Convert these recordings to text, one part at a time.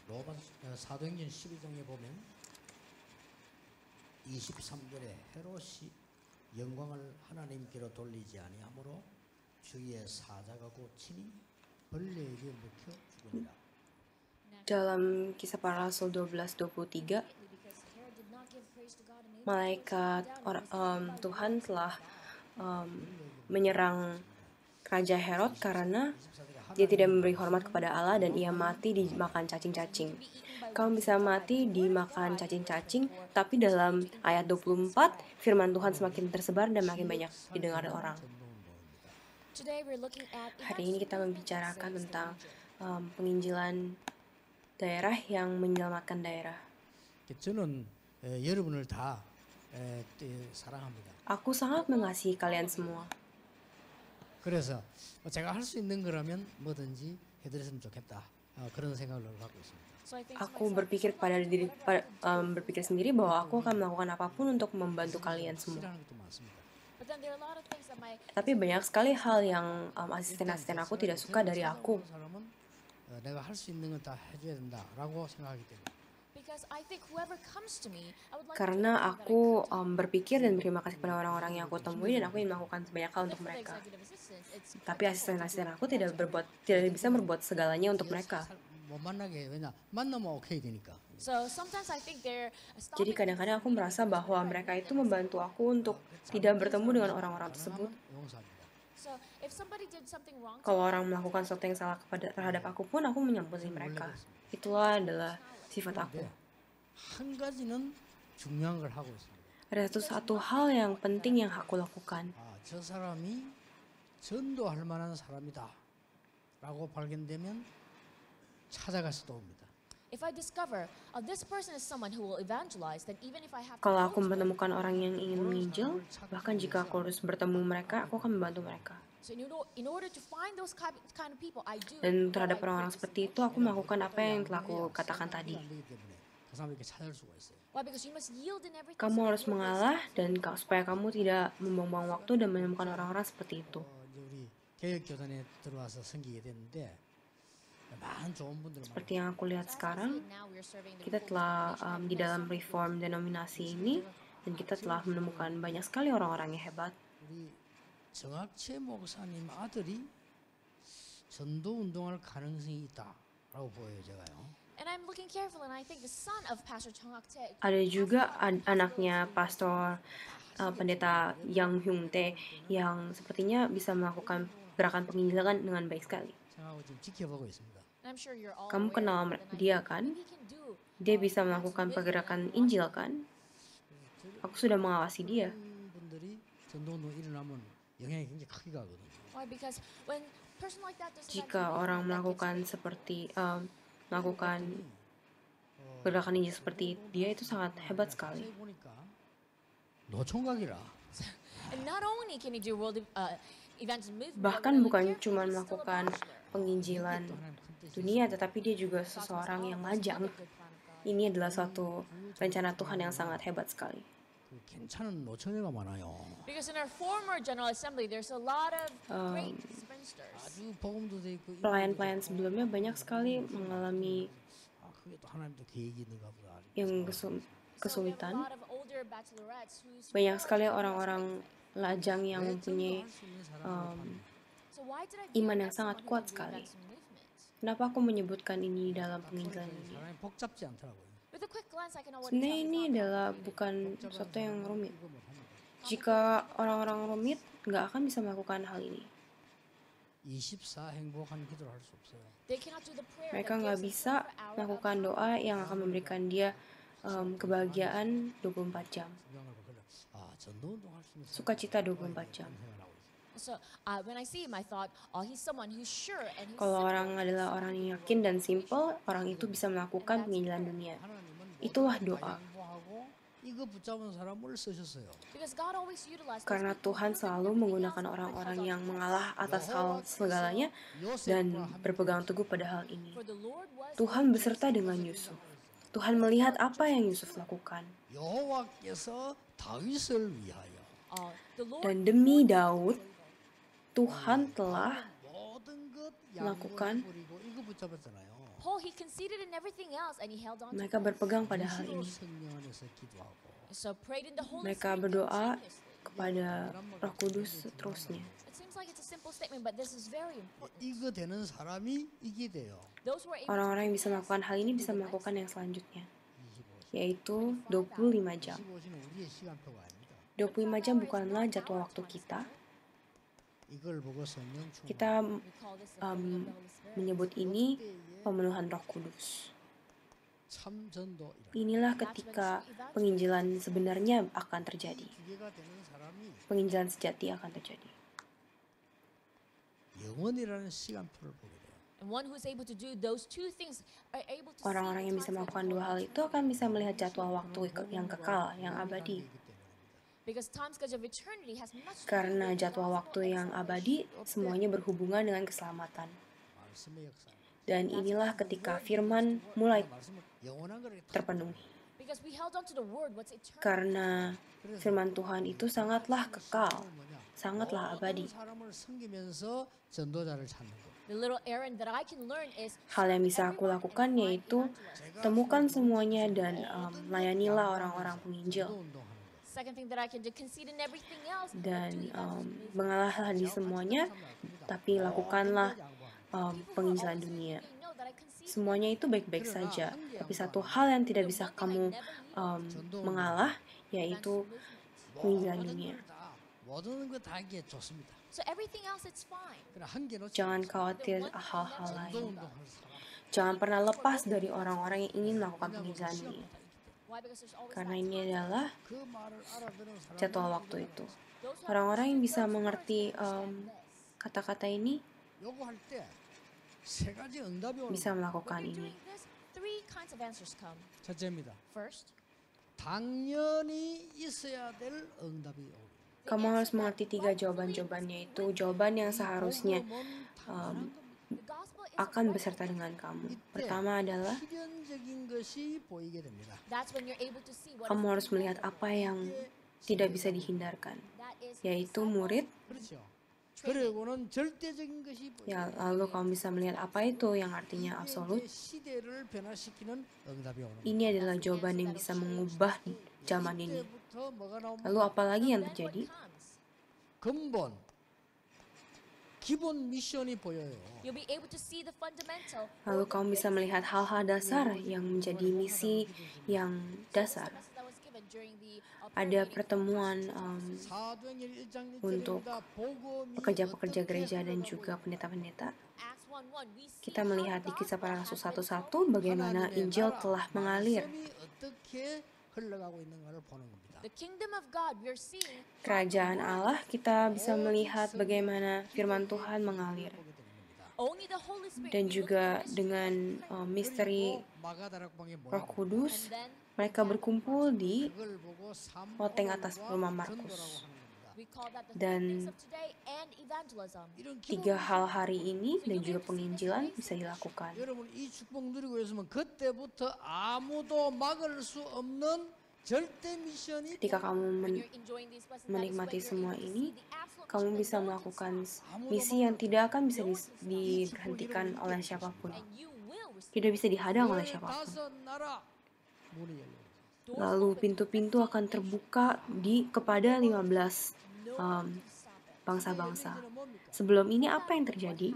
사도행전 12장에 보면 23절에 헤롯이 영광을 하나님께로 돌리지 아니하므로 주의 사자가 곧 친히 벌레에게 먹혀 죽으니라. Dalam Kisah Para Rasul 12:23, malaikat Tuhan telah menyerang Raja Herod karena dia tidak memberi hormat kepada Allah dan ia mati dimakan cacing-cacing. Kamu bisa mati dimakan cacing-cacing, tapi dalam ayat 24, firman Tuhan semakin tersebar dan makin banyak didengar orang. Hari ini kita membicarakan tentang penginjilan daerah yang menyelamatkan daerah. 저는 여러분을 다 사랑합니다. Aku sangat mengasihi kalian semua. 그래서 제가 할 수 있는 거라면 뭐든지 해드렸으면 좋겠다. 그런 생각을 갖고 있습니다. Aku berpikir berpikir sendiri bahwa aku akan melakukan apapun untuk membantu kalian semua. 싫어하는 것도 많습니다. Tapi banyak sekali hal yang asisten-asisten aku tidak suka dari aku. 사람은 내가 할 수 있는 건 다 해줘야 된다라고 생각하기 때문에. Karena aku berpikir dan berterima kasih kepada orang-orang yang aku temui dan aku ingin melakukan banyak hal untuk mereka. Tapi asisten-asisten aku tidak bisa berbuat segalanya untuk mereka. 못 만나게 왜냐 만나면 오케이 되니까. Jadi kadang-kadang aku merasa bahwa mereka itu membantu aku untuk tidak bertemu dengan orang-orang tersebut. Kalau orang melakukan sesuatu yang salah terhadap aku pun, aku menyampuni mereka. Itulah adalah sifat aku. 한 가지는 중요한 걸 하고 있습니다. Ada satu hal yang penting yang aku lakukan. 저 사람이 전도할 만한 사람이다라고 발견되면 찾아갈 수도 옵니다. Kalau aku menemukan orang yang ingin menginjil, bahkan jika aku harus bertemu mereka, aku akan membantu mereka. Dan terhadap orang-orang seperti itu, aku melakukan apa yang telah aku katakan tadi. Kamu harus mengalah dan supaya kamu tidak membuang-buang waktu dan menemukan orang-orang seperti itu. Seperti yang aku lihat sekarang, kita telah di dalam reform denominasi ini dan kita telah menemukan banyak sekali orang-orang yang hebat. 정학채 목사님 아들이 전도 운동할 가능성이 있다라고 보여요, 제가요. Ada juga anaknya pastor pendeta Yang Hyung Tae yang sepertinya bisa melakukan gerakan penginjilan dengan baik sekali. Kamu kenal dia kan? Dia bisa melakukan pergerakan Injil kan? Aku sudah mengawasi dia. Jika orang melakukan melakukan gerakan Injil seperti dia, itu sangat hebat sekali. Bahkan bukan cuma melakukan penginjilan dunia, tetapi dia juga seseorang yang majang. Ini adalah suatu rencana Tuhan yang sangat hebat sekali. 괜찮은 노처녀가 많아요. Pelayan-pelayan sebelumnya banyak sekali mengalami yang kesulitan. Banyak sekali orang-orang lajang yang mempunyai iman yang sangat kuat sekali. Kenapa aku menyebutkan ini dalam penginjilan ini? Sebenarnya ini adalah bukan sesuatu yang rumit. Jika orang-orang rumit, nggak akan bisa melakukan hal ini. Mereka nggak bisa melakukan doa yang akan memberikan dia kebahagiaan 24 jam. Sukacita 24 jam. Kalau orang adalah orang yang yakin dan simple, orang itu bisa melakukan penginjilan dunia. Itulah doa. Karena Tuhan selalu menggunakan orang-orang yang mengalah atas hal segalanya dan berpegang teguh pada hal ini. Tuhan beserta dengan Yusuf. Tuhan melihat apa yang Yusuf lakukan. Dan demi Daud, Tuhan telah melakukan Paul, he conceded in everything else and he held on to Mereka Christ. berpegang pada hal 진실로 ini. 성령 안에서 기도하고 So prayed in the Holy Mereka Spirit berdoa continuously. kepada Roh Kudus seterusnya. It seems like it's a simple statement, but this is very important. 이거 되는 사람이 이게 돼요. Those who are able Orang-orang yang bisa melakukan hal ini bisa melakukan yang selanjutnya, yaitu 25 jam. 25시는 우리의 시간표가 아닙니다. 25 jam bukanlah jadwal waktu kita. 이걸 보고 성령 충만. Kita we call this the filling of the Holy Spirit. menyebut ini pemenuhan Roh Kudus. 참 전도 이런 Inilah ketika penginjilan sebenarnya akan terjadi. 두 개가 되는 사람이 Penginjilan sejati akan terjadi. 영원이라는 시간표를 보게 돼요. And one who is able to do those two things are able to Orang-orang yang bisa melakukan dua hal itu akan bisa melihat jadwal waktu yang kekal, yang abadi. because time schedule of eternity has much to do Karena with jadwal God's waktu will. yang abadi semuanya berhubungan dengan keselamatan. 말씀의 역사. Dan inilah ketika firman mulai 말씀을 영원한 거를 다 terpenuhi. Because we held on to the word, what's eternal. Karena firman Tuhan itu sangatlah kekal, 뭐냐? sangatlah abadi. 모든 사람을 섬기면서 전도자를 찾는 거. The little errand that I can learn is Hal yang bisa aku lakukan yaitu temukan semuanya dan layanilah orang-orang penginjil. 전도 운동하는 거. second thing that I can do, concede in everything else. Dan mengalahlah di semuanya, tapi lakukanlah penginjilan dunia. You know that I concede. Semuanya itu baik-baik saja, tapi satu hal yang tidak bisa kamu mengalah, yaitu penginjilan dunia. 모든 거 다 이게 좋습니다. So everything else it's fine. 그러나 한 개 놓치면 Jangan khawatir hal-hal 전도 lain. 운동할 사람. Jangan pernah lepas dari orang-orang yang ingin melakukan penginjilan dunia. Why? Because there's always Karena that ini time. adalah 그 말을 알아들은 사람. jadwal waktu itu. Those who Orang-orang yang bisa mengerti kata-kata ini 요구할 때 세 가지 응답이 오는 bisa 거예요. melakukan when you're ini. doing this, three kinds of answers come. 첫째입니다. First, 당연히 있어야 될 응답이 오고. Kamu harus mengerti tiga jawaban-jawabannya itu. Jawaban yang seharusnya the gospel is akan beserta dengan kamu. Pertama adalah 필연적인 것이 보이게 됩니다. that's when you're able to see what kamu harus melihat apa yang tidak bisa dihindarkan, that is. yaitu murid. 그렇죠. 그리고는 절대적인 것이 보이게 Ya, lalu kamu bisa melihat apa itu yang artinya absolut. 이게 시대를 변화시키는 응답이 오는 거예요. Ini adalah jawaban yang bisa mengubah zaman ini. 이때부터 뭐가 나오면 Lalu apalagi yang Then what terjadi? comes? 근본 기본 미션이 보여요. You'll be able to see the fundamental. Lalu kamu bisa melihat hal-hal dasar yang menjadi misi yang dasar. message that was given during the Ada pertemuan 사도행전 1장 1절입니다. untuk pekerja-pekerja gereja dan juga pendeta-pendeta. Acts 1:1, we see Kita melihat di kisah para rasul 1:1 bagaimana Injil telah mengalir. 어떻게 흘러가고 있는가를 보는 겁니다. the kingdom of God. We're seeing Kerajaan Allah, kita bisa melihat bagaimana firman Tuhan mengalir. 보게 되는 겁니다. only the Holy Spirit. Dan we look juga at the dengan misteri 마가다락방에 Roh Kudus, and then mereka berkumpul di 그걸 보고 loteng atas rumah 전도라고 Markus. 하는 겁니다. we call that the Dan things of today and evangelism. 이런 tiga 기본 hal hari ini dan juga penginjilan bisa dilakukan. 여러분 이 축복 누리고 있으면 그때부터 아무도 막을 수 없는 절대 미션이 Ketika kamu When you're enjoying these blessings, that is menikmati when you're semua able to ini, see the absolute kamu mission bisa that no one can melakukan stop. misi yang tidak akan bisa diberhentikan oleh siapapun. And you will receive. Tidak bisa dihadang oleh siapapun. 15나라 문이 열려요. Doors Lalu open. pintu-pintu akan terbuka kepada 15 No one can stop it. bangsa-bangsa. 이제는 뭡니까? Sebelum ini apa yang terjadi?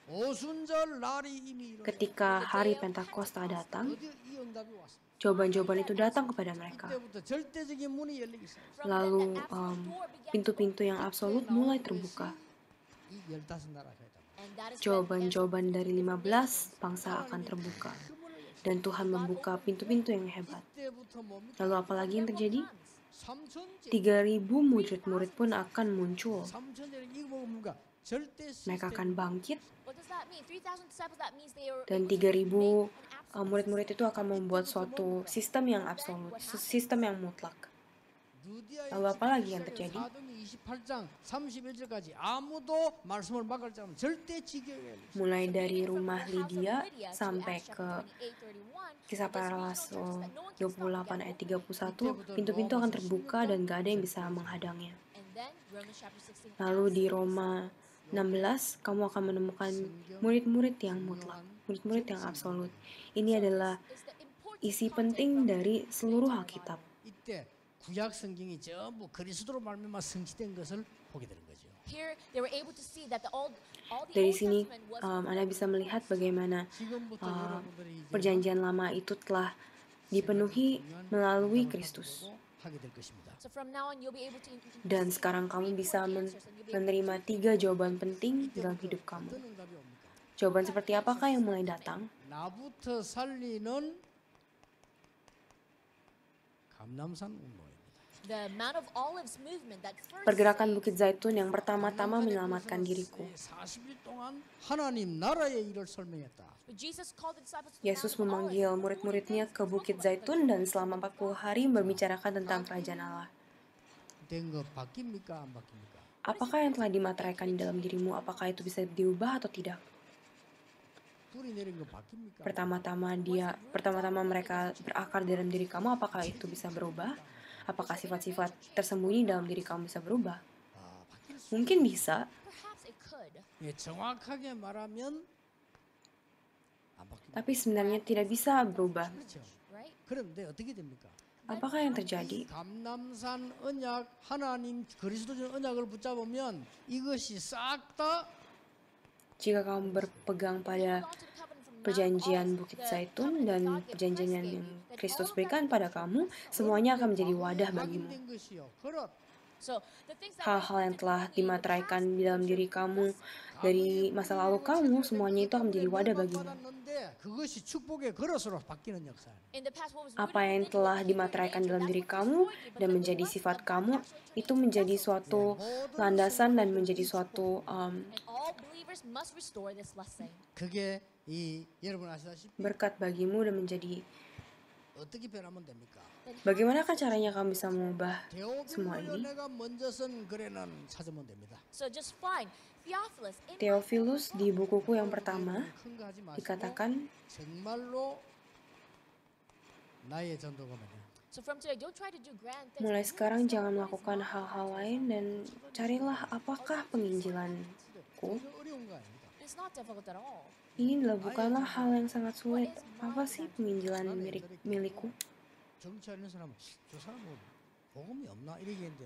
오순절 날이 이미 일어나. Ketika hari Pentakosta datang, 어디 이 응답이 왔습니다. jawaban-jawaban itu datang kepada mereka. 그때부터 절대적인 문이 열리기 시작했어요. From Lalu then, that absolute door began to pintu-pintu yang absolut mulai terbuka. 이 15나라 회담. and that is when Jawaban-jawaban dari 15 bangsa akan terbuka. Dan Tuhan membuka pintu-pintu yang hebat. 이때부터 뭡니까? Lalu apalagi yang terjadi? 3천제. 3.000 murid-murid pun akan muncul. 3천제는 이거 뭡니까? 절대 Mereka akan bangkit what does that mean? 3,000 disciples, that means they are dan able to 3.000 make an absolute murid-murid itu akan membuat suatu sistem yang absolut, sistem yang mutlak. Lalu apa lagi yang terjadi? 사도행 28장 31절까지 아무도 말씀을 막을 자 없는 절대 지경에 Mulai dari rumah Lydia sampai ke Kisah Para Rasul 28 ayat 31, pintu-pintu akan terbuka dan gak ada yang bisa menghadangnya. Lalu di Roma 16, kamu akan menemukan murid-murid yang mutlak, murid-murid yang absolut. Ini adalah Is the important isi context penting of dari seluruh Alkitab. 이때 구약 성경이 전부 그리스도로 말미암아 성취된 것을 보게 되는 거죠. here they were able to see that all the Dari Old sini Testament was Anda bisa melihat bagaimana 지금부터 여러분들이 이제 perjanjian lama itu telah dipenuhi melalui Kristus. 하게 될 것입니다. so from now on you'll be able to Dan sekarang kamu bisa menerima 3 jawaban penting dalam hidup kamu. 어떤 응답이 옵니까? Jawaban seperti apakah yang mulai datang? 나부터 살리는 감남산 운동입니다. the Mount of Olives movement that first Pergerakan Bukit Zaitun yang pertama-tama menyelamatkan diriku. 40일 동안 하나님 나라의 일을 설명했다. Jesus called the disciples to the Yesus Mount of memanggil Olives. murid-muridnya ke Bukit Zaitun dan selama 40 hari membicarakan tentang kerajaan Allah. 된 거 바뀝니까 안 바뀝니까? Apakah yang telah dimateraikan di dalam dirimu, apakah itu bisa diubah atau tidak? 불이 내린 거 바뀝니까? Pertama-tama mereka berakar di dalam diri kamu, apakah itu bisa berubah? Apakah sifat-sifat tersembunyi dalam diri kamu bisa berubah? 바뀔 수. Mungkin bisa, Perhaps it could. 예, 정확하게 말하면 안 바뀝니다. tapi sebenarnya tidak bisa berubah. 그렇죠. Right? 그런데 어떻게 됩니까? Apakah yang terjadi? 감남산 언약 하나님 그리스도적 언약을 붙잡으면 이것이 싹 다 Jika kamu berpegang pada Hold on to the covenant from Mount perjanjian Olives, Bukit the Zaitun covenant dan that God gave perjanjian Christ yang gave, that Kristus all of berikan that pada kamu, semuanya akan menjadi wadah bagimu. 확인된 것이요. 그렇. So the things that Hal-hal yang telah dimateraikan di dalam diri kamu dari masa lalu kamu, semuanya itu akan menjadi wadah bagimu. 받았는데 그것이 축복의 그릇으로 바뀌는 역사. in the past what was Apa rooted yang in telah iniquity, dimateraikan that's dalam what diri destroyed kamu you, but dan the menjadi blessing sifat of kamu, God actually itu turned menjadi vessels. suatu landasan dan menjadi suatu And all believers must restore this blessing. 그게 이 여러분 아시다시피 berkat bagimu dan menjadi 어떻게 변하면 됩니까? bagaimanakah caranya kamu bisa mengubah semua 데오빌로요 ini? 내가 먼저 쓴 글에는 찾으면 됩니다. So just fine. Theophilus, in my Theophilus di bukuku yang pertama 큰거 하지 마시고 dikatakan, 정말로 나의 전도가 뭐냐? so from today, don't try to do grand things. mulai but sekarang really jangan start melakukan hal-hal lain dan carilah apakah penginjilanku. 전혀 어려운 거 아닙니다. It's not difficult at all. Ini bukanlah hal yang sangat sulit. Apa sih penginjilan milikku? 정치하는 사람은 저 사람은 복음이 없나 이렇게 했는데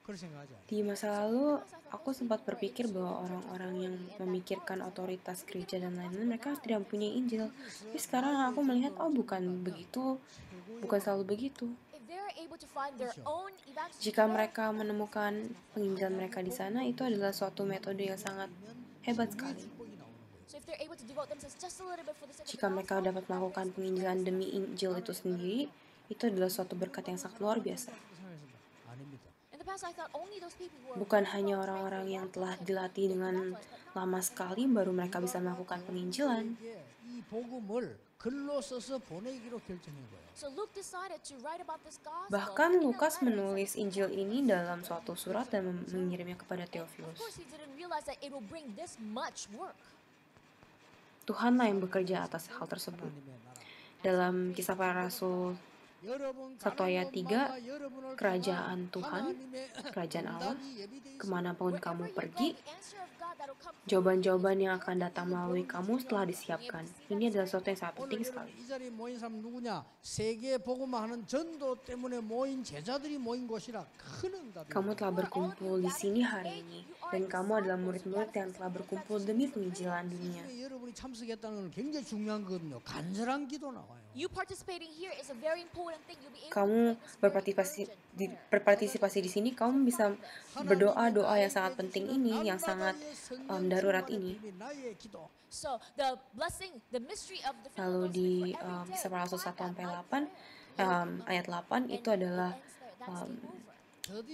그런 생각하지 않아요. Di masa lalu, aku sempat berpikir bahwa orang-orang yang memikirkan otoritas gereja dan lain-lain, mereka tidak mempunyai Injil. Tapi sekarang aku melihat, oh bukan begitu, bukan selalu begitu. If they're able to find their own evangelism, Jika mereka menemukan penginjilan mereka di sana, itu adalah suatu metode yang sangat hebat sekali. 축복이 나오는 거예요. so if they're able to devote themselves just a little bit for the sake of Jika the mereka gospel, dapat melakukan penginjilan demi Injil itu sendiri, itu adalah suatu berkat yang sangat luar biasa. 생각했습니다. 아닙니다. in the past I thought only those people who were Bukan hanya orang-orang yang telah dilatih dengan lama sekali baru mereka bisa melakukan penginjilan. 이게 이 복음을 글로 써서 보내기로 결정한 거예요. So Luke decided to write about this gospel. Bahkan in a Lukas letter. menulis Injil ini dalam suatu surat dan mengirimnya kepada Of Theophilus. course, he didn't realize that it will bring this much work. Tuhanlah yang bekerja atas hal tersebut. 하나님의 나라. Dalam Kisah Para Rasul 여러분 1 ayat 3, 가는 곳마다 kerajaan 여러분을 Tuhan, 하나님의 kerajaan Allah, 응답이 예비돼 있습니다. kemanapun kamu Wherever you pergi, go, the answer of God that will come from jawaban-jawaban yang akan datang melalui kamu setelah disiapkan. Ini adalah sesuatu yang sangat 오늘 penting 여러분 sekali. 이 자리에 모인 사람 누구냐? 세계 복음화하는 전도 때문에 모인 제자들이 모인 곳이라 큰 응답이. Kamu telah berkumpul di sini hari ini, dan kamu adalah murid-murid yang telah berkumpul demi penginjilan dunia. 여러분이 참석했다는 건 굉장히 중요한 거거든요. 간절한 기도 나와요. You participating here is a very important thing. You'll be able Kamu to make this very important. berpartisipasi di sini, kamu bisa berdoa doa yang sangat penting ini, yang sangat darurat ini. 나의 기도. So the blessing, the mystery of the Lalu di Kisah Para Rasul 1 sampai 8, ayat 8 itu adalah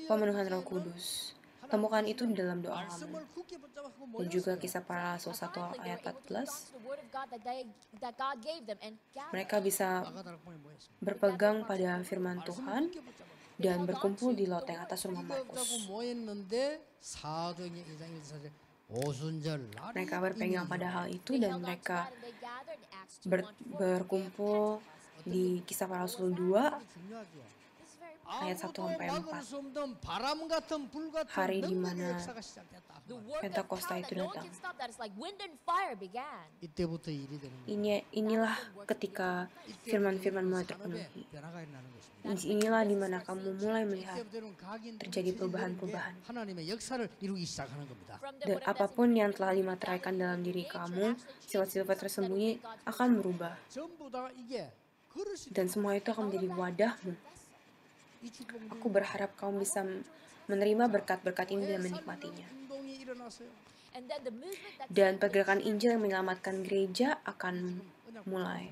pemenuhan Roh Kudus. Temukan itu di dalam doa kamu. 말씀을 굳게 붙잡고 Dan juga Kisah Para Rasul 1 ayat 14, mereka bisa 아가다락방에 모였습니다. berpegang pada firman Tuhan 굳게 붙잡아. dan berkumpul di loteng atas rumah 붙잡고 Markus. 모였는데 사도행전 1장 1절에 오순절 날이 Mereka berpegang 있는 pada 날. hal itu dan mereka berkumpul di Kisah Para Rasul 2 중요하죠. ayat 1 아무도 sampai 막을 4. 수 없는 바람 같은 불 같은 Hari di 능력의 mana 역사가 시작됐다. The work of Pentakosta power itu that no one datang. can stop, that is like wind and fire began. 이때부터 일이 되는 거예요. Inilah ketika firman-firman mulai 산업의 terpenuhi. 변화가 일어나는 것입니다. Inilah di mana kamu mulai melihat 이때부터는 각인 terjadi perubahan-perubahan. 하나님의 역사를 이루기 시작하는 겁니다. From the Dan whatever that's apapun yang telah in dimateraikan dalam diri nature kamu, actually sifat-sifat changes tersembunyi that obey God's akan berubah. 전부 다 이게 그릇이 Dan semua itu akan menjadi wadahmu. 이 축복 Aku berharap kamu bisa menerima berkat-berkat ini dan menikmatinya. 운동이 일어났어요. And then the movement that Dan pergerakan Injil yang menyelamatkan gereja akan mulai.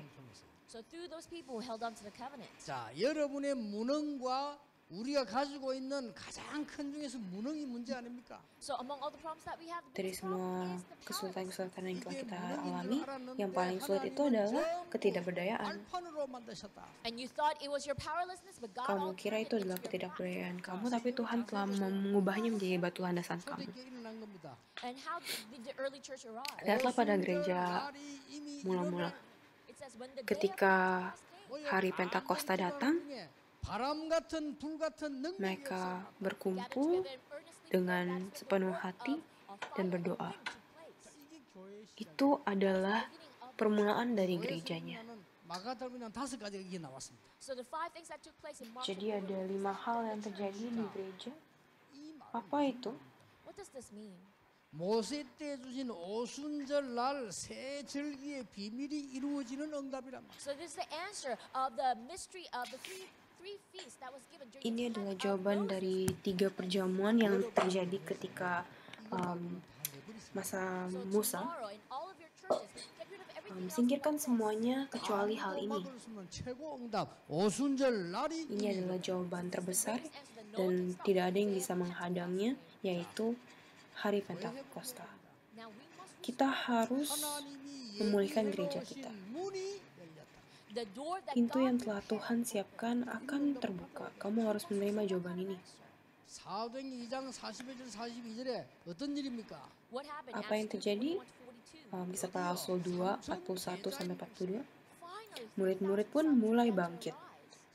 so through those people who held on to the covenant. 자, 여러분의 무능과 우리가 가지고 있는 가장 큰 중에서 무능이 문제 아닙니까? So among all the problems that we have, the Dari biggest problem semua is the kesulitan-kesulitan yang telah 이게 kita 무능인 줄 alami, 알았는데 yang paling sulit itu 하나님은 adalah 전부 ketidakberdayaan. 발판으로 만드셨다. And you thought it was your powerlessness, but God Kamu altered kira it itu into adalah your ketidakberdayaan kamu, tapi Tuhan telah mengubahnya menjadi batu landasan kamu. 초대교회 일어난 겁니다. power. And how did the early church arrive? Lihatlah pada gereja 날이 이미 mula-mula. It says when the day of Ketika Pentecost came, hari Pentakosta datang, 바람 같은 불 같은 능력이 mereka gathered berkumpul together and earnestly dengan prayed. That's when the sepenuh work hati of dan fire berdoa. and wind took place. 이게 교회의 시작. Itu adalah Beginning of permulaan dari 교회에서 gerejanya. 일어나는 마가다락에는 5가지가 이게 나왔습니다. So the 5 things that took place in Mark Jadi were ada 5 hal yang terjadi di gereja. 이 말은 Apa itu? what does this mean? 모세 때 주신 오순절 날 새 절기의 비밀이 이루어지는 응답이란 말이에요. So this is the answer of the mystery of the three feasts that was given during Ini the adalah time of jawaban Moses. dari 3 perjamuan yang terjadi ketika masa So Musa. tomorrow in all of your churches, get rid of everything else Singkirkan but this. semuanya kecuali hal 아무도 ini. 막을 수 없는 최고 응답 오순절 날이 Ini adalah jawaban terbesar dan tidak ada yang bisa menghadangnya, yaitu hari Pentakosta. Now we must Kita harus 하나님이 memulihkan 예비해 gereja 놓으신 kita. 문이 열렸다. the door that Pintu God yang telah Tuhan siapkan akan terbuka. Kamu harus menerima jawaban ini. 사도행 2장 41절 42절에 어떤 일입니까? What happened? Apa yang Acts terjadi? 21-42. Kisah para Rasul 2, 41 sampai 42. Finally, Murid-murid pun mulai bangkit.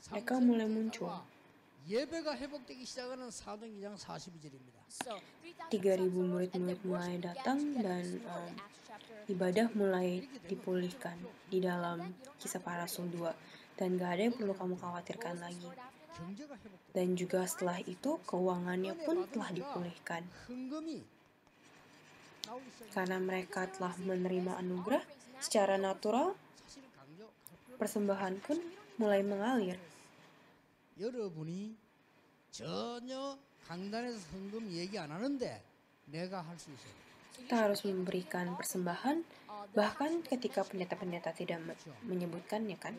Mereka mulai muncul. 예배가 회복되기 시작하는 사도행 2장 42절입니다. So 3.000 murid-murid mulai datang dan ibadah mulai dipulihkan di dalam Kisah para Rasul 2. Dan gak ada yang perlu kamu khawatirkan lagi. 경제가 회복되고 Dan juga setelah itu keuangannya pun telah dipulihkan. 헌금이 나오기 시작합니다. Karena mereka telah menerima anugerah secara natural, 사실 강조 persembahan pun mulai mengalir. 여러분이 전혀 강단에서 헌금 얘기 안 하는데 내가 할 수 있어요. Kita harus memberikan persembahan, bahkan ketika pendeta-pendeta tidak menyebutkannya kan.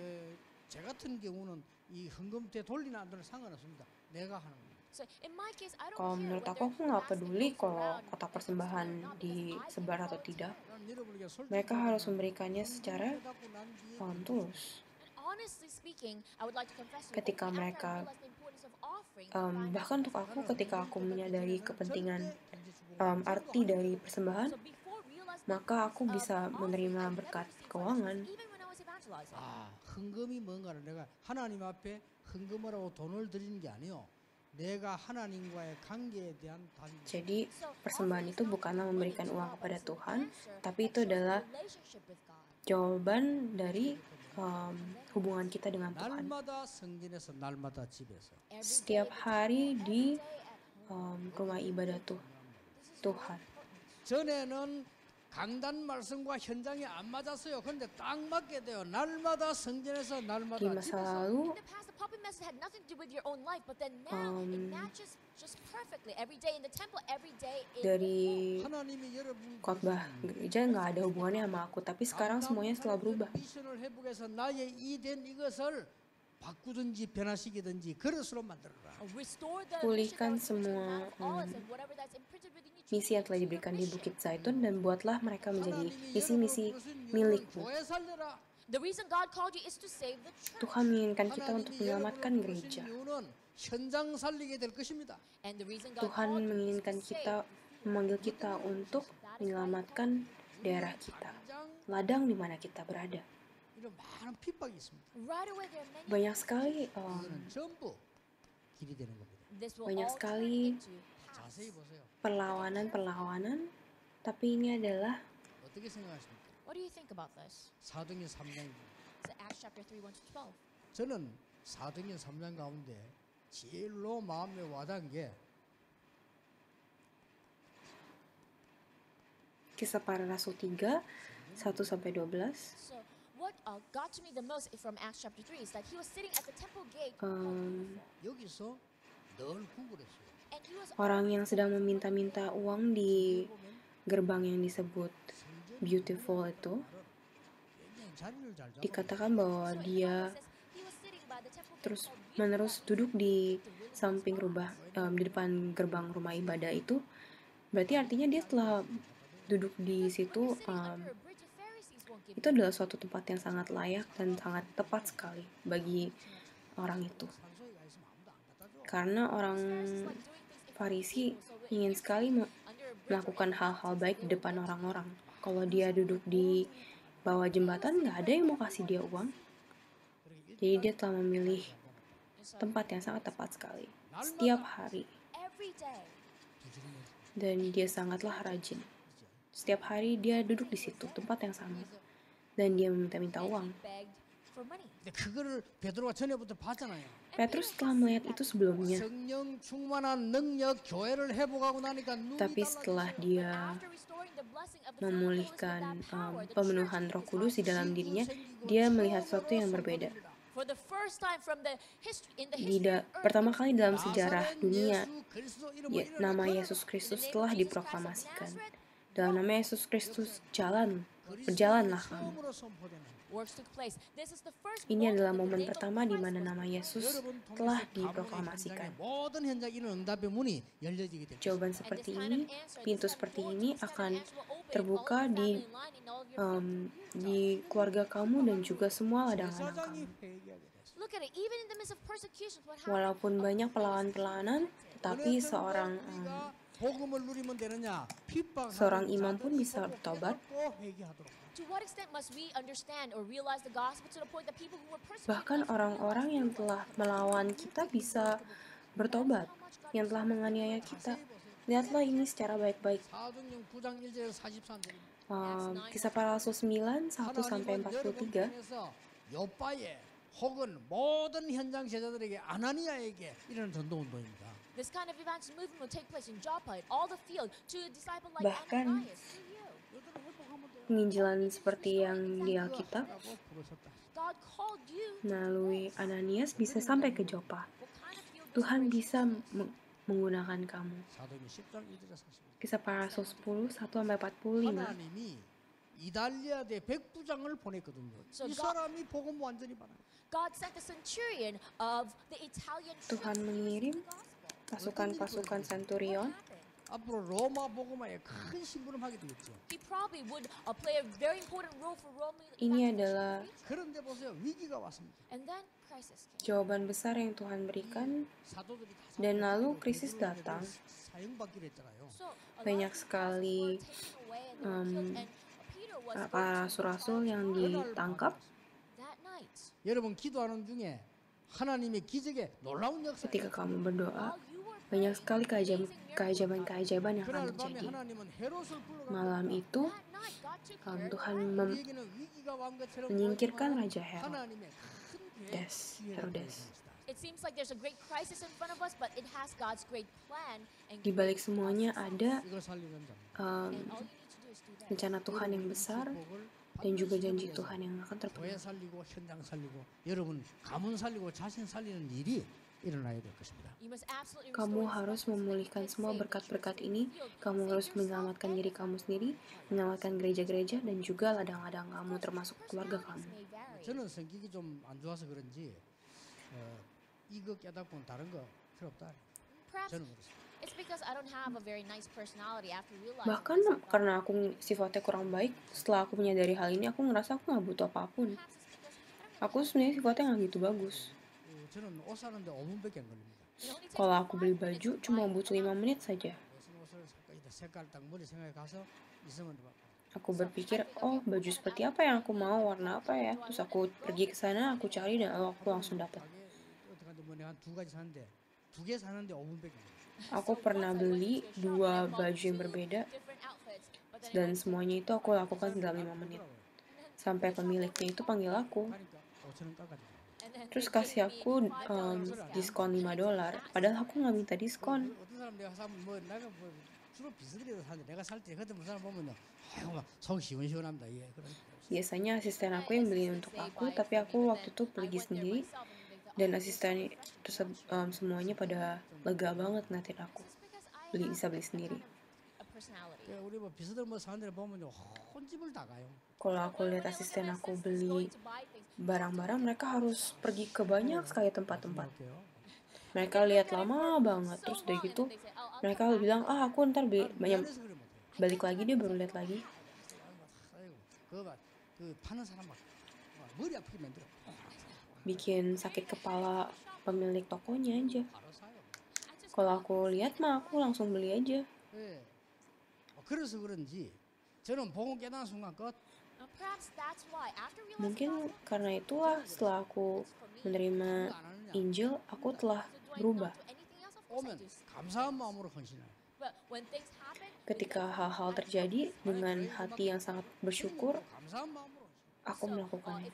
제 같은 경우는 이 헌금 때 돌리나 안 돌리나 상관없습니다. 내가 하는 거예요. So in my case, I don't Kalau care menurut whether aku nggak plastic peduli goes kalau around kotak or persembahan not, because disebar atau tidak. 나는 여러분에게 솔직히 Mereka harus 말하면 memberikannya secara 해갖고 난 뒤에 tulus. And honestly speaking, I would like to confess to you, Ketika after I mereka, realized the importance of offering, I find Bahkan untuk aku, ketika aku menyadari kepentingan arti dari persembahan, so before realizing maka aku bisa menerima berkat keuangan. even when I was evangelizing. 아, 헌금이 뭔가를 내가 하나님 앞에 헌금을 하고 돈을 드리는 게 아니요. 내가 하나님과의 관계에 대한 답이 Jadi persembahan itu bukanlah memberikan uang kepada Tuhan, tapi itu adalah Relationship with God. jawaban dari hubungan kita dengan Tuhan. 날마다 성전에서 날마다 집에서 Every Setiap hari di rumah ibadah Tuhan. 전에는 강단 말씀과 현장이 안 맞았어요. 그런데 딱 맞게 돼요. 날마다 성전에서 날마다 Di masa 집에서. lalu, In the past, the puppet message had nothing to do with your own life, but then now it matches just perfectly. Every day in the temple, every day in dari 하나님이 여러분 khotbah gereja nggak ada hubungannya sama aku, tapi sekarang semuanya setelah berubah. 미션을 회복해서 나의 이된 이것을 바꾸든지 변화시키든지 그릇으로 만들어라. restore the Pulihkan mission that semua, you have, all is, and whatever that's imprinted within you, Misi yang telah diberikan di Bukit Zaitun dan buatlah mereka menjadi misi-misi milikmu. 교회 살려라. The reason God called you is to save the church. Tuhan menginginkan kita untuk 하나님이 menyelamatkan 여러분을 부르신 gereja. 이유는 현장 살리게 될 것입니다. And the reason God Tuhan called you is menginginkan to kita, memanggil kita untuk menyelamatkan daerah kita, 당장 ladang di mana kita berada. 이런 많은 핍박이 있습니다. right away there are many Banyak sekali 그거는 전부 길이 되는 겁니다. This will Banyak all turn sekali into paths. 자세히 보세요. perlawanan, tapi ini adalah 어떻게 생각하십니까? What do you think about this? 사도행전 3장. It's Acts chapter 3, 1 to 12. 저는 사도행전 3장 가운데 제일로 마음에 와닿은 게 Kisah Para Rasul 3, 1-12. So what got to me the most from Acts chapter 3 is that he was sitting at the temple gate 여기서 늘 구걸했어요. and he was Orang yang sedang meminta-minta uang di gerbang yang disebut Beautiful itu 굉장히 자리를 잘 잡아. dikatakan bahwa dia he was sitting by the temple gate terus called menerus duduk di samping di depan gerbang rumah ibadah itu. Berarti artinya dia setelah duduk di situ under a bridge of Pharisees won't give itu adalah suatu tempat yang sangat layak dan sangat tepat sekali bagi orang itu. 산소에 가 있으면 아무도 안 갖다 줘. Karena orang Farisi ingin sekali melakukan hal-hal baik di depan orang-orang. Kalau dia duduk di bawah jembatan, nggak ada yang mau kasih dia uang. Jadi dia telah memilih tempat yang sangat tepat sekali setiap hari, every day. dan dia sangatlah rajin. Setiap hari dia duduk di situ, tempat yang sama, dan dia meminta-minta uang. Begged for money. 근데 그거를 베드로가 전에부터 봤잖아요. Petrus telah melihat itu sebelumnya, 성령 충만한 능력 교회를 회복하고 나니까 눈이 tapi setelah dia After restoring the blessing of the memulihkan Holy Spirit with that power, the pemenuhan Roh Kudus di dalam dirinya, dia melihat sesuatu yang berbeda. for the first time from the history in the Di history of earth, pertama kali dalam sejarah 나사렛 dunia, 예수 그리스도 이름으로 nama 일어나는 Yesus in Kristus the name telah of Jesus Christ of diproklamasikan. Nazareth, Dalam nama Yesus Kristus, berjalanlah kamu. 처음으로 선포되는 works took place. This is the first Ini adalah moment momen that the pertama name di of mana Christ nama was Yesus 여러분 telah 통해서 가문의 diproklamasikan. 현장에 모든 현장 이런 응답의 문이 열려지게 됐죠. Jawaban And seperti this kind ini, of answer, pintu this kind of seperti door to ini this kind of akan answer will open terbuka all your di family line and all of your friends. di keluarga kamu dan juga semua ladang-ladang 제사장이 kamu. 회개하게 됐어요. Look at it, even in the midst of persecutions, what happened? Walaupun banyak perlawanan-perlawanan, tetapi 어느 seorang 우리가 복음을 누리면 되느냐? seorang imam pun bisa bertobat. 회개하도록. To what extent must we understand or realize the gospel to the point that people who were persecuted Bahkan us orang-orang yang telah melawan kita bisa bertobat, yang telah menganiaya kita. Lihatlah ini secara baik-baik. 사도행전 9장 1절에서 43절. Kisah Para Rasul 9, 1-43. 요빠에 혹은 모든 현장 제자들에게 아나니아에게 이런 전도 운동입니다. This kind of evangelism movement will take place in Joppa, in all the field, to a disciple like Bahkan Ananias, to you. Penginjilan seperti yang di Alkitab God called you. melalui Ananias bisa sampai ke Jopa. What kind of field Tuhan this bisa menggunakan kamu. 사도행전 10장 1절에서 40절. Kisah Para Rasul 10, 1-45. 하나님이 이달리아 대 백부장을 보냈거든요. So 이 God- 사람이 복음 완전히 받아요. God sent the centurion of the Italian Tuhan troops to mengirim preach the gospel. pasukan-pasukan What centurion. happened? 앞으로 로마 복음화에 큰 심부름 하게 되겠죠. He probably would play a very important role for Roman Ini evangelism. adalah 그런데 보세요, 위기가 왔습니다. And then crisis came. jawaban besar yang Tuhan berikan, 사도들이 다 dan lalu 사도들이 krisis 베드로에게 datang. 사형받기로 했잖아요. So, a lot Banyak of the sekali, apostles were taken away and they were killed, and Peter was going para to rasul-rasul yang 그날 ditangkap. that night. 여러분 기도하는 중에 하나님의 기적에 놀라운 역사. Ketika kamu berdoa, While you were banyak praying, sekali amazing miracles keajaiban yang akan 그날 밤에 terjadi. 하나님은 헤롯을 불러가지고 Malam itu, That night, God took Herod Tuhan away. 우리에게는 위기가 왕 것처럼 menyingkirkan 보이지만 Raja Herod, 하나님의 큰 계획, Des, 기회를 Herodes. 보여줍니다. It seems like there's a great crisis in front of us, but it has God's great plan and Di balik semuanya ada 이걸 살리는 자. and all you need to do is do that. rencana Tuhan yang besar dan juga janji Tuhan yang akan terpenuhi. 교회 살리고 현장 살리고 여러분 가문 살리고 자신 살리는 일이 일어나야 될 것입니다. You must absolutely Kamu restore harus yourself, memulihkan save semua the berkat-berkat church, ini. heal, Kamu save harus yourself menyelamatkan and diri kamu sendiri, menyelamatkan gereja-gereja, dan juga ladang-ladang kamu, termasuk keluarga kamu. personalities may vary. 저는 성격이 좀 안 좋아서 그런지 이거 깨닫고는 다른 거 필요 없다. Perhaps 저는 그렇습니다. it's because I don't have a very nice personality after realizing Bahkan this. karena aku sifatnya kurang baik, setelah aku menyadari hal ini, aku ngerasa aku nggak butuh apapun. Perhaps it's because I don't Aku sebenarnya sifatnya nggak gitu bagus. 저는 옷 사는데 5분밖에 안 걸립니다. it only takes Kalau me aku 5 beli minutes baju, to cuma buy butuh one 5 menit saja. 무슨 옷을 살까 이제 색깔 딱 머리 생각해 가서 있으면 막 Aku berpikir, oh baju seperti apa yang aku mau, warna apa ya. Terus aku pergi ke sana, aku cari, dan aku langsung dapat. 가게 어떻게 하는데 뭐 내가 한 두 가지 샀는데 두 개 사는데 5분밖에 안 걸려. Aku pernah beli 2 baju yang berbeda dan semuanya itu aku lakukan dalam 5 menit. Sampai pemiliknya itu panggil aku, 가니까 5천 원 깎아줘. terus kasih aku diskon $5. Padahal aku nggak minta diskon. 어떤 사람 내가 사면 뭐 내가 뭐 주로 비스듬히도 사는데 내가 살 때 그때 무슨 사람 보면요, 아이고 막속 시원시원합니다. 예, 그런. Biasanya asisten aku yang beli untuk aku, tapi aku waktu itu pergi sendiri dan asisten semuanya pada lega banget ngeliatin aku bisa beli sendiri. 우리 뭐 비스듬히 뭐 사는 데 보면요, 혼집을 다 가요. Kalau aku lihat asisten aku beli barang-barang, mereka harus pergi ke banyak sekali tempat-tempat. Mereka lihat lama banget, terus udah gitu mereka bilang, aku ntar banyak balik lagi, dia baru lihat lagi. 그 파는 사람 막 머리 아프게 만들어. Bikin sakit kepala pemilik tokonya aja. 바로 사요. Kalau aku lihat mah aku langsung beli aja. 예. 그래서 그런지 저는 보고 깨달은 순간 끝. Mungkin karena itulah setelah aku menerima Injil, aku telah berubah. 오면 감사한 마음으로 헌신해요. Ketika hal-hal terjadi dengan hati yang sangat bersyukur, 감사한 마음으로. aku melakukannya.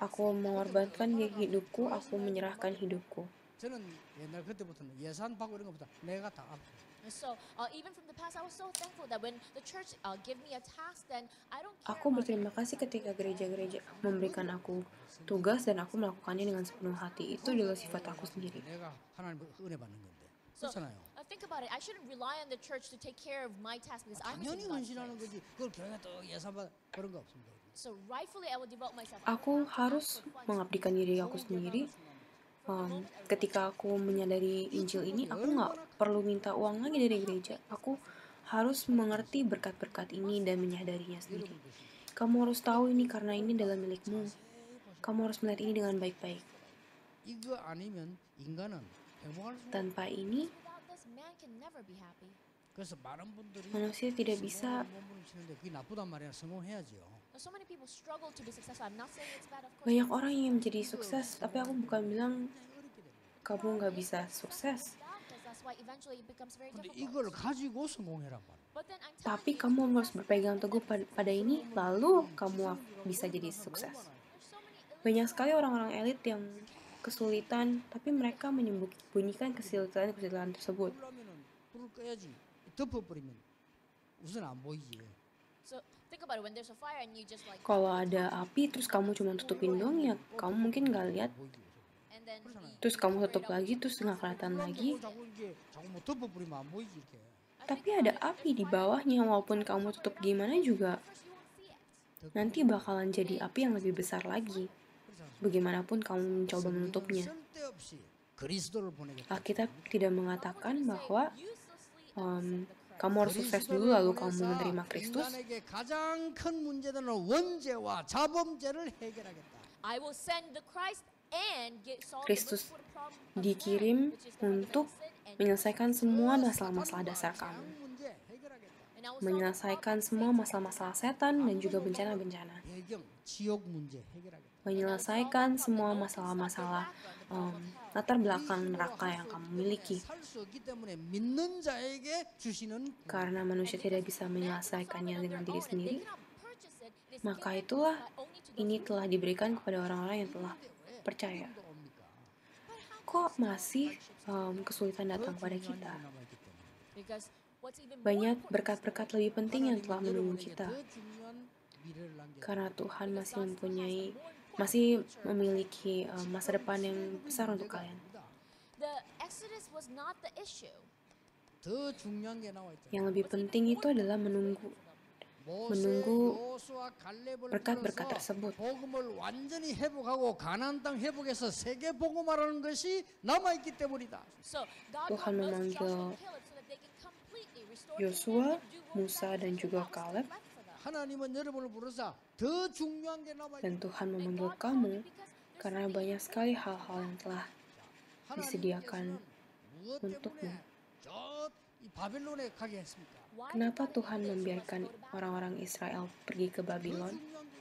Aku mengorbankan hidupku, aku menyerahkan hidupku. 저는 옛날 그때부터는 예산 받고 이런 것보다 내가 다 알아. So even from the past, I was so thankful that when the church give me a task, then I don't care. Aku berterima kasih ketika gereja-gereja memberikan aku tugas dan aku melakukannya dengan sepenuh hati. Itu adalah sifat aku sendiri. 내가 하나님 은혜 받는 건데. So 그렇잖아요. think about it. I shouldn't rely on the church to take care of my task because I'm 당연히 receiving God's 헌신하는 grace. 거지. 그걸 교회가 또 예산 받 그런 거 없습니다. So rightfully, I will devote myself. Aku harus mengabdikan diri aku sendiri. Ketika aku menyadari Injil ini, aku nggak perlu minta uang lagi dari gereja. Aku harus mengerti berkat-berkat ini dan menyadarinya sendiri. Kamu harus tahu ini karena ini adalah milikmu. Kamu harus melihat ini dengan baik-baik. 이거 아니면 인간은 행복할 수 없어요. Tanpa ini, Without this, man can never be happy. 그래서 많은 분들이 manusia tidak bisa 몸부림치는데 그게 나쁘단 말이야. 성공해야지요. So many people struggle to be successful. I'm not saying it's bad, of course. banyak orang yang menjadi sukses, tapi aku bukan bilang kamu nggak bisa sukses. That's why eventually it becomes very 근데 difficult. 이걸 가지고 성공해란 말이야. But then I'm Tapi telling you, kamu harus berpegang teguh pada ini, lalu kamu bisa jadi sukses. there's so many Banyak sekali orang-orang elit yang kesulitan, tapi mereka menyembunyikan kesulitan tersebut. 그러면은 불을 꺼야지. 덮어버리면 우선 안 보이지. So think about it. When there's a fire and you just like, Kalau ada api, terus kamu cuma tutupin dong, ya kamu mungkin nggak lihat. and then Terus kamu tutup lagi, terus nggak kelihatan lagi. 자꾸 이게 자꾸 뭐 덮어버리면 안 보이지 이렇게. Tapi ada api di bawahnya, walaupun kamu tutup gimana juga, nanti bakalan jadi api yang lebih besar lagi. Bagaimanapun kamu mencoba menutupnya. 쓸데없이 그리스도를 보내겠다. Alkitab tidak mengatakan bahwa kamu harus sukses dulu lalu kamu menerima Kristus. 인간에게 가장 큰 문제되는 원죄와 자범죄를 해결하겠다. I will send the Christ and solve Kristus the problem of dikirim man, which is having untuk sin and menyelesaikan semua masalah-masalah dasar kamu. 문제 해결하겠다. and I will solve the Menyelesaikan semua masalah-masalah setan dan juga bencana-bencana. 배경 지옥 문제 해결하겠다. Menyelesaikan semua masalah-masalah latar belakang neraka yang kamu miliki. 살 수 없기 때문에 믿는 자에게 주시는 Karena manusia tidak bisa menyelesaikannya dengan diri sendiri, they cannot purchase it. It is maka given itulah only to ini telah diberikan kepada orang-orang yang telah percaya. Kok masih kesulitan datang kepada kita? because what's even Banyak berkat-berkat lebih penting yang telah menunggu kita. Karena Tuhan masih memiliki masa depan yang besar untuk kalian. the Exodus was not the issue. 더 중요한 게 나와 있죠. Yang lebih penting itu adalah menunggu berkat-berkat tersebut. 복음을 완전히 회복하고 가나안 땅 회복해서 세계 복음화라는 것이 남아 있기 때문이다. So God Tuhan told us, memanggil Joshua and Caleb so that they can completely restore Yosua, the kingdom and do Musa, dan juga Kaleb. 하나님은 여러분을 부르사 더 중요한 게 남아 있다. Dan Tuhan memanggil kamu karena banyak sekali hal-hal yang telah disediakan untukmu. 저이 바벨론에 가게 했습니까? Kenapa Tuhan membiarkan orang-orang Israel pergi ke Babylon? 더 중요한 게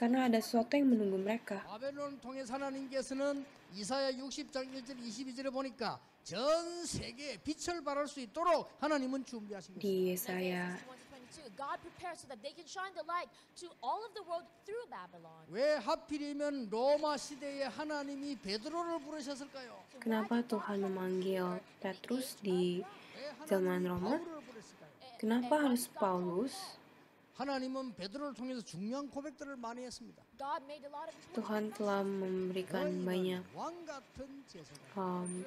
karena ada sesuatu yang menunggu mereka. 바벨론을 통해 하나님께서는 이사야 60장 1절 22절에 보니까 전 세계에 빛을 발할 수 있도록 하나님은 준비하신 것입니다. Di Yesaya 1:22, God prepares so that they can shine the light to all of the world through Babylon. 왜 하필이면 로마 시대에 하나님이 베드로를 부르셨을까요? kenapa Tuhan memanggil Petrus di 왜 zaman 하나님이 Roma? 바울을 부르셨을까요? Kenapa harus Paulus? 하나님은 베드로를 통해서 중요한 고백들을 많이 했습니다. God made a lot of important Tuhan telah memberikan banyak 너희는 왕 같은 제사장.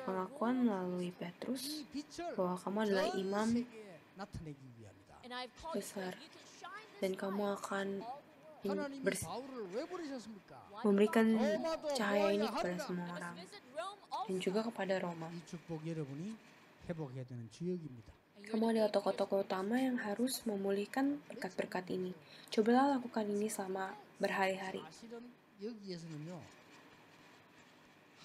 pengakuan melalui Petrus 이 빛을 bahwa kamu adalah 전 imam 세계에 나타내기 위함이다. and I've called you so besar that you can shine this dan kamu light akan to all the world. 하나님이 바울을 왜 부르셨습니까? memberikan 로마도 cahaya ini 모아야 kepada 한다. semua I orang must visit Rome dan also. juga kepada Roma. 이 축복 여러분이 회복해야 되는 주역입니다. And you're Kamu the adalah leader. tokoh-tokoh utama yang harus memulihkan berkat-berkat ini. Cobalah lakukan ini selama berhari-hari. 사실은 여기에서는요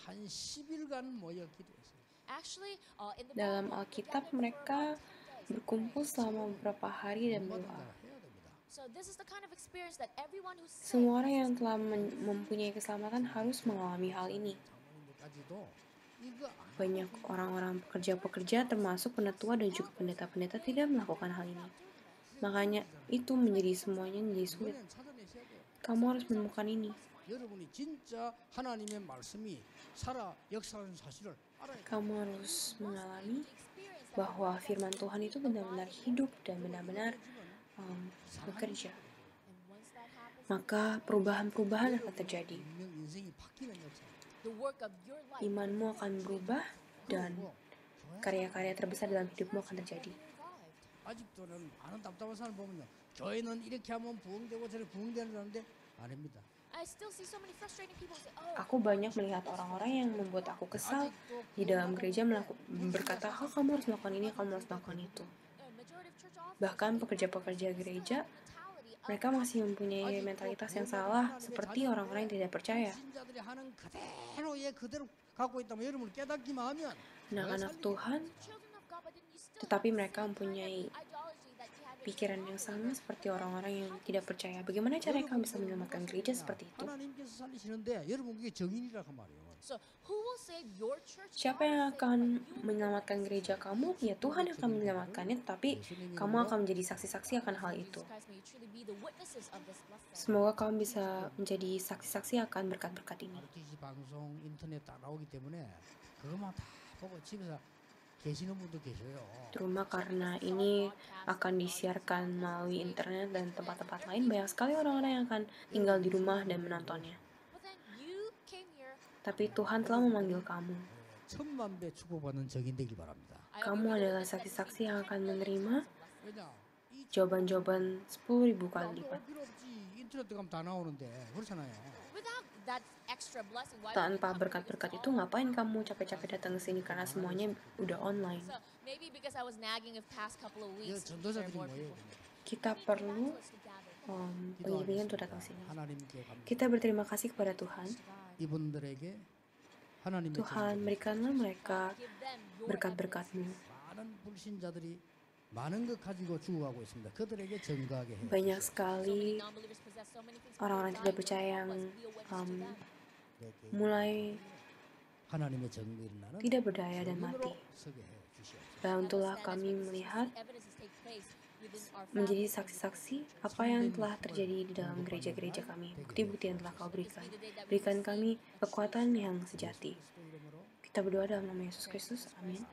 한 10일간 모여 기도했어요. Actually, in the Dalam Bible, Alkitab together mereka for 10 days. berkumpul selama beberapa hari dan 뭐든 berdoa. 다 해야 됩니다. So this is the kind of experience that everyone who's sick, Semua orang yang telah mempunyai keselamatan harus mengalami hal ini. 장로님들까지도 이거 안 Banyak orang-orang pekerja-pekerja termasuk penetua dan juga pendeta-pendeta tidak melakukan hal ini. Makanya itu menjadi semuanya menjadi sulit. 이번엔 찾아내셔야 돼요. Kamu harus menemukan ini. 여러분이 진짜 하나님의 말씀이 살아 역사하는 사실을 알아야 돼요. Kamu harus mengalami experience bahwa firman Tuhan itu benar-benar hidup dan benar-benar bekerja. and once that happens, Maka perubahan-perubahan akan terjadi. 분명 인생이 바뀌는 역사. the work of your life Imanmu akan berubah dan 그리고 karya-karya terbesar dalam hidupmu akan terjadi. revived. 아직도는 많은 답답한 사람 보면요. 교회는 이렇게 하면 부흥되고 저렇게 부흥되는데 아닙니다. I still see so many frustrating people say, "Oh, Aku banyak melihat orang-orang yang membuat aku kesal di dalam gereja berkata, oh, kamu harus melakukan ini, kamu harus melakukan itu. majority of church officers Bahkan pekerja-pekerja gereja, mentality of mereka masih mempunyai mentalitas yang salah seperti orang-orang yang tidak percaya. 신자들이 하는 그대로 갖고 있다면 여러분 깨닫기만 하면 Anak-anak Tuhan, children of God, but then you still tetapi mereka mempunyai ideology that you had with pikiran yang sama seperti orang-orang yang tidak percaya. Bagaimana caranya kamu bisa menyelamatkan gereja seperti itu? 하나님께서 살리시는데 여러분 그게 정인이라고 말이에요. So who will save your church? Siapa yang akan menyelamatkan gereja kamu? Ya Tuhan yang akan menyelamatkannya, tetapi kamu akan menjadi saksi-saksi akan hal itu. Christ, may you truly be the witnesses of this blessing. Semoga kamu bisa menjadi saksi-saksi akan berkat-berkat ini. RTC 방송 인터넷 다 나오기 때문에 그것만 다 보고 집에서 계시는 분도 계셔요. Terutama karena ini akan disiarkan melalui internet dan tempat-tempat lain, banyak sekali orang-orang yang akan tinggal di rumah dan menontonnya. But then you came here. Tapi Tuhan telah memanggil kamu. 1000만 배 축복받는 적인 되길 바랍니다. Kamu adalah saksi-saksi yang akan menerima 왜냐? 이 jawaban-jawaban 10.000 kali 아무도 lipat. 올 필요 없지. 인터넷 들어가면 다 나오는데 그렇잖아요. Without that extra blessing, why would you Tanpa come here? berkat-berkat itu ngapain kamu capek-capek datang ke sini karena semuanya udah online. So maybe because I was nagging of past couple of 이 weeks, there are 전도자들이 more 모여야 people. 됩니다. Kita perlu Let's gather. pengiring untuk datang sini. 하나님께 갑니다. Kita berterima kasih kepada Tuhan. 이분들에게 하나님의 Tuhan, 정복을 berikanlah mereka Give them your berkat-berkat-Mu. 많은 불신자들이 많은 것 가지고 죽어가고 있습니다. 그들에게 증거하게 해요. Banyak sekali non-believers possess so many things. orang-orang tidak percaya yang mulai 하나님의 증거 일어나는 tidak berdaya dan mati. 눈으로 서게 해 주시옵소서. Bantulah kami melihat menjadi saksi-saksi apa yang telah terjadi di dalam gereja-gereja kami. Bukti-bukti yang telah Kau berikan. Berikan kami kekuatan yang sejati. 그리스도 이름으로 Kita berdoa dalam nama Yesus Kristus. Amin.